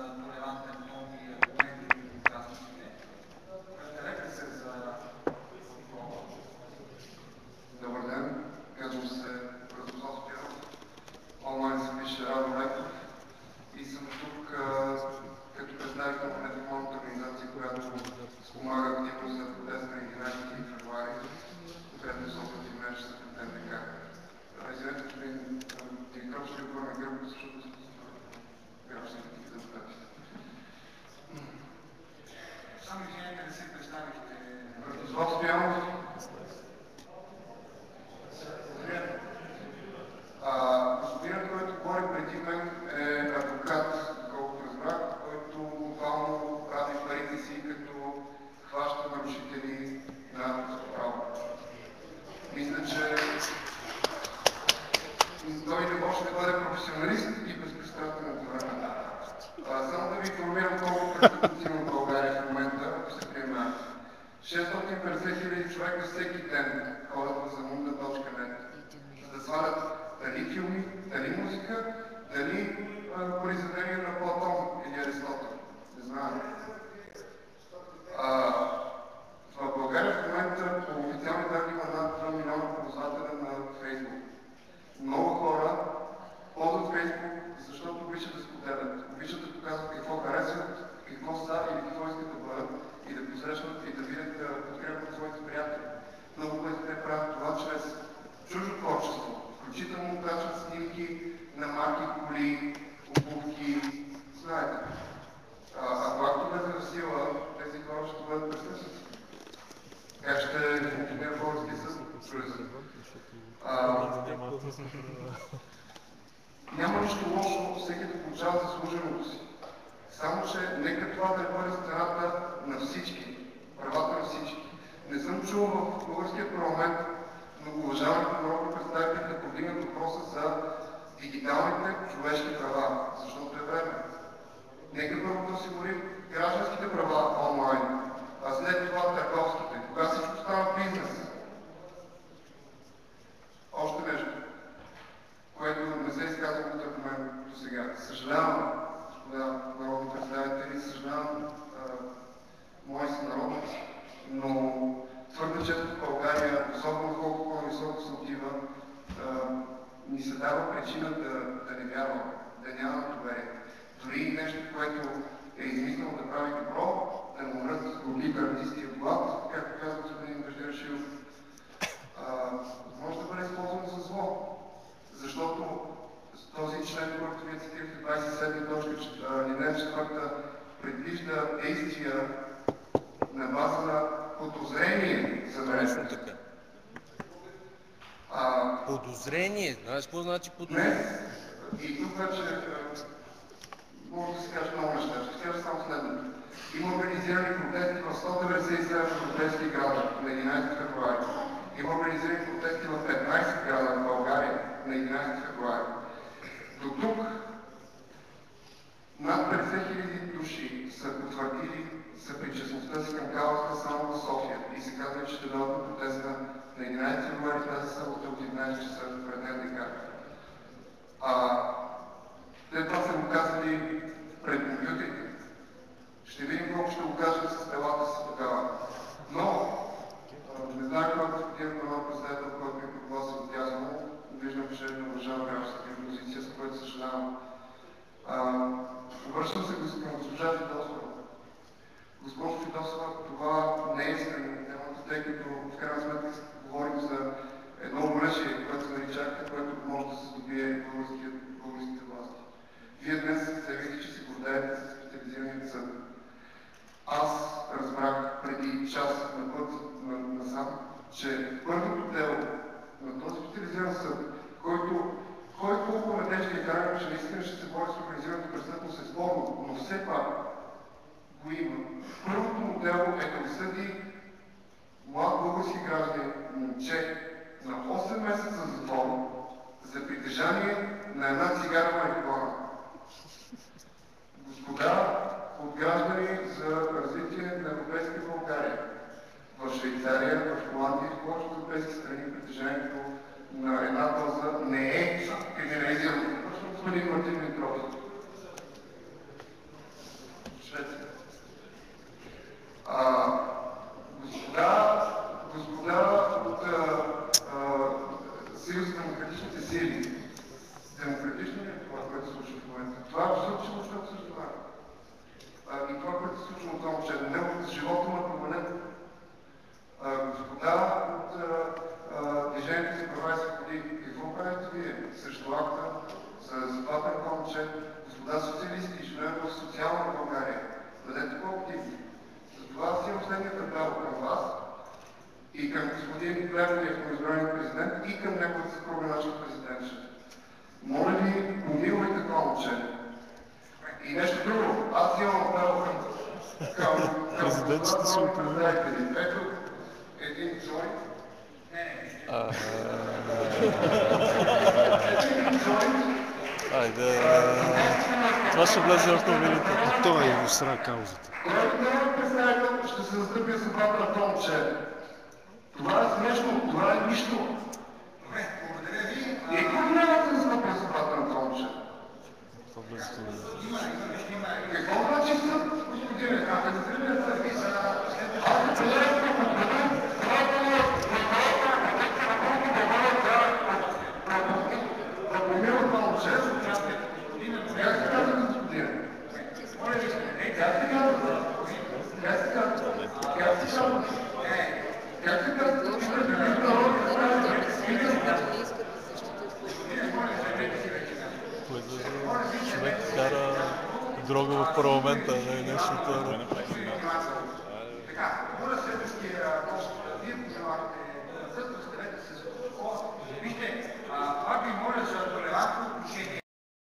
толерантен тон и аргументи и участниците. Разделете се за контрола. Добър ден, казвам се Радослав Стоянов, онлайн се пише Радо Леков и съм тук като представител на неформалната организация, която помага активно за протеста на 11 февруари, конкретно с опити мрежа за НДК. Извинете, господин Димитров, ще ви обърна гръб, защото трябваше да ги запитате. Само извинете да се представихте. Радослав Стоянов. Господинът, който говори преди мен, е адвокат, колкото разбрах, който буквално прави парите си, като хваща нарушители на авторското право. Мисля, че той не може да бъде професионалист и безпристрастен едновременно. Само да ви информирам колко престъпници в България в момента, ако се приема. 650 хиляди човека всеки ден ходят на zamunda.net, за да свалят дали филми, дали музика, дали произведения на Платон или Аристотел. Не знам. В България в момента по официални данни има над 2 милиона ползвателя на Фейсбук. Много хора ползват Фейсбук, защото обичат да споделят, обичат да показват какво харесват, какво са или какво искат да бъдат и да посрещнат и да видят подкрепят своите приятели. Много пъти те правят това чрез чуждо творчество, включително качват снимки на марки, коли, обувки, знаете. Ако акто влезе в сила, тези хора ще бъдат престъпници. Как ще функционира българския съд? Няма нищо лошо всеки да получава заслуженото си. Само, че нека това да бъде страната на всички, правата на всички. Не съм чул в българския парламент многоуважаваните народни представители да повдигнат въпроса за дигиталните човешки права, защото е време. Нека първо да осигурим гражданските права онлайн, а след това търговските, кога всичко става бизнес. Още нещо, което не се изказва от мен до сега. Съжалявам, господа народни представители, съжалявам мои сънародници, но твърде често в България, особено колко по-високо се отива, ни се дава причина да не вярваме, да няма доверие. Дори нещо, което е измислено да прави добро, да му мрът голи артистия глад, както казва господин Беждершилов, може да бъде използвано за зло. Защото този член, който вие цитирахте, 27 точка, алинея 4, предвижда действия на база на подозрение за наречено. Подозрение? Знаеш какво значи подозрение? Днес, и тук вече може да се каже много неща, ще кажа само следното. Има организирани протести в 197 европейски града на 11 февруари. Има организирани протести в 15 града в България на 11 февруари. До тук над 50 хиляди души са потвърдили съпричастността си към каузата само в София и се казва, че ще дадат на протеста на 11 февруари тази събота от 11 часа пред НДК. Те това са го казали пред компютрите. Ще видим колко ще го кажат с телата си тогава. Но, не знам това господин Панов представител, който ми прогласи отдясно, виждам, че не уважава гражданската позиция, с което съжалявам. Връщам се към госпожа Фидосова. Госпожо Фидосова, това не е искрено темата, тъй като в крайна сметка говорим за едно оръжие, което се наричахте, което може да се здобие българските власти. Вие днес заявихте, че се гордеете с специализирания съд. Аз разбрах преди час на път насам, че първото дело на този специализиран съд, който колко надежда и вярвам, че наистина ще се бори с организираната престъпност е спорно, но все пак го има. Първото му дело е да осъди млад български гражданин, момче, на 8 месеца затвор за притежание на една цигара марихуана. Господа от граждани за развитие на европейска България. В Швейцария, в Холандия и в повечето европейски страни притежанието на една доза не е криминализирано. Точно господин Мартин Димитров. това, което се случва в момента. Това е абсурд, че въобще обсъждаме. И това, което се случва от това момче, неговият живот му е променен. Господа от Движението за права и свободи, какво правите вие срещу акта за съдбата на това момче? Господа социалисти, членове в социална България, бъдете по-активни. Затова аз имам следният апел към вас и към господин Плевнелиев, новоизбрания президент, и към неговата съпруга, нашата президентша. Моля ви, помилвайте това момче. И нещо друго, аз имам апел към президентите се отминават. Ето един джойнт. Айде, това ще влезе в новините. А това е усра каузата. Който няма представител, ще се застъпи за съдбата на това момче. Това е смешно, това е нищо. Добре, благодаря ви. И кой няма да се застъпи за съдбата на това момче? Това влезе в новините. Какво значи съд, господине? Административният сервис. Човек кара дрога в парламента, не е нещо това. Така,